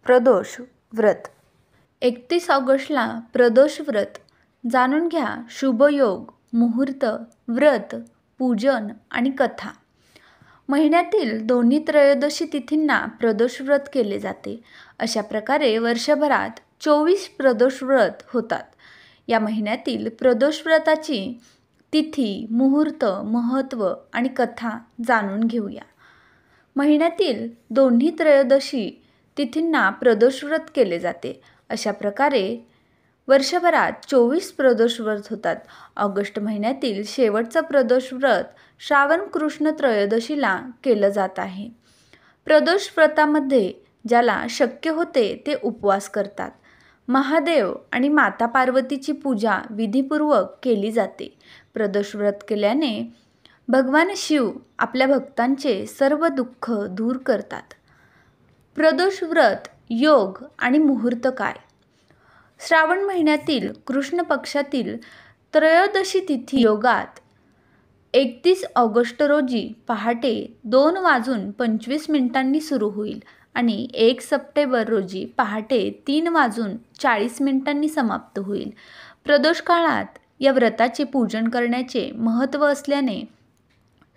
प्रदोष व्रत 31 ऑगस्टला प्रदोष व्रत जाणून घ्या शुभयोग, मुहूर्त, व्रत, पूजन आणि कथा। महिन्यातील दोन्ही त्रयोदशी तिथींना प्रदोष व्रत केले जाते। अशा प्रकारे वर्षभरात 24 प्रदोष व्रत होतात। या महिन्यातील प्रदोष व्रताची तिथी, मुहूर्त, महत्त्व आणि कथा जाणून घेऊया। महिन्यातील दोन्ही त्रयोदशी तिथींना प्रदोष व्रत केले जाते। अशा प्रकारे वर्षभरात 24 प्रदोष व्रत होतात। ऑगस्ट महिन्यातील शेवटचं प्रदोष व्रत श्रावण कृष्ण त्रयोदशीला केलं जात आहे। प्रदोष व्रतामध्ये ज्याला शक्य होते ते उपवास करतात। महादेव आणि माता पार्वतीची पूजा विधीपूर्वक केली जाते। प्रदोष व्रत केल्याने भगवान शिव आपल्या भक्तांचे सर्व दुःख दूर करतात। प्रदोष व्रत योग आणि मुहूर्त काय? श्रावण महिन्यातील कृष्ण पक्षातील त्रयोदशी तिथी योगात 31 ऑगस्ट रोजी पहाटे 2:25 सुरू होईल आणि 1 सप्टेंबर रोजी पहाटे 3:40 समाप्त होईल। प्रदोष काळात या व्रताचे पूजन करण्याचे महत्त्व असल्याने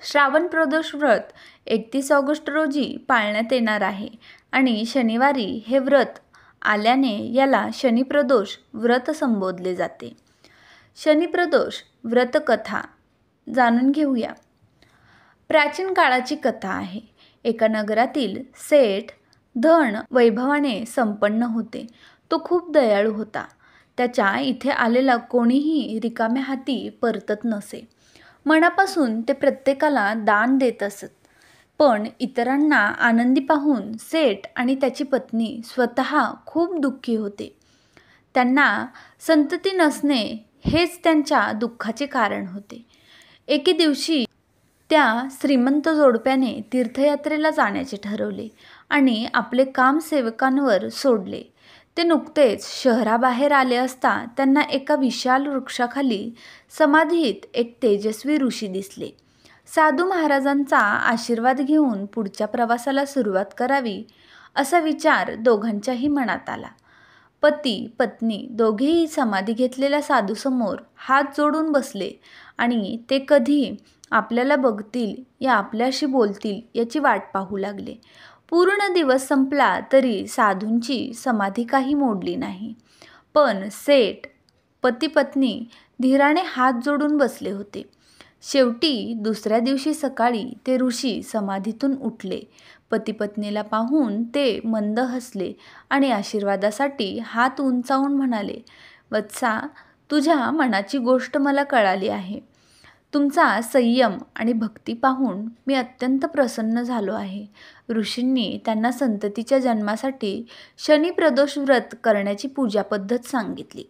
श्रावण प्रदोष व्रत 31 ऑगस्ट रोजी पाळण्यात येणार आहे आणि शनिवारी हे व्रत आल्याने याला शनिप्रदोष व्रत संबोधले जाते। शनिप्रदोष व्रत कथा जाणून घेऊया। प्राचीन काळाची कथा आहे। एका नगरातील सेठ धन वैभवाने संपन्न होते। तो खूप दयाळू होता। त्याच्या इथे आलेला कोणीही रिकाम्या हाती परतत नसे। मनापासून ते प्रत्येकाला दान देत असत। पण इतरांना आनंदी पाहून सेठ आणि त्याची पत्नी स्वतः खूप दुःखी होते। त्यांना संतती नसणे हेच त्यांच्या दुःखाचे कारण होते। एके दिवशी त्या श्रीमंत जोडप्याने तीर्थयात्रेला जाण्याचे ठरवले आणि आपले काम सेवकांवर सोडले। ते नुकतेच शहराबाहेर आले असता त्यांना एका विशाल वृक्षाखाली समाधीत एक तेजस्वी ऋषी दिसले। साधू महाराजांचा आशीर्वाद घेऊन पुढच्या प्रवासाला सुरुवात करावी असा विचार दोघांच्याही मनात आला। पती पत्नी दोघेही समाधी घेतलेल्या साधूसमोर हात जोडून बसले आणि ते कधी आपल्याला बघतील या आपल्याशी बोलतील याची वाट पाहू लागले। पूर्ण दिवस संपला तरी साधूंची समाधी काही मोडली नाही। पण सेठ पती पत्नी धीराने हात जोडून बसले होते। शेवटी दुसऱ्या दिवशी सकाळी ते ऋषी समाधीतून उठले। पती पत्नीला पाहून ते मंद हसले आणि आशीर्वादासाठी हात उंचावून म्हणाले, वत्सा, तुझ्या मनाची गोष्ट मला कळाली आहे। तुमचा संयम आणि भक्ती पाहून मी अत्यंत प्रसन्न झालो आहे। ऋषींनी त्यांना संततीच्या जन्मासाठी शनी प्रदोष व्रत करण्याची पूजा पद्धत सांगितली।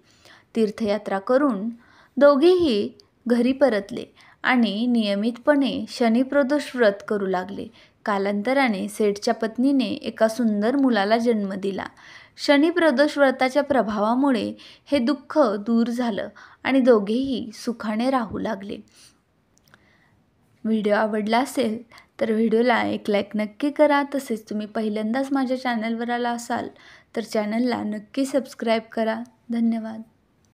तीर्थयात्रा करून दोघेही घरी परतले आणि नियमितपणे शनी प्रदोष व्रत करू लागले। कालांतराने सेठच्या पत्नीने एका सुंदर मुलाला जन्म दिला। शनी प्रदोष व्रताच्या प्रभावामुळे हे दुःख दूर झालं आणि दोघेही सुखाने राहू लागले। व्हिडिओ आवडला असेल तर व्हिडिओला एक लाईक नक्की करा। तसेच तुम्ही पहिल्यांदाच माझ्या चॅनलवर आला असाल तर चॅनलला नक्की सबस्क्राईब करा। धन्यवाद।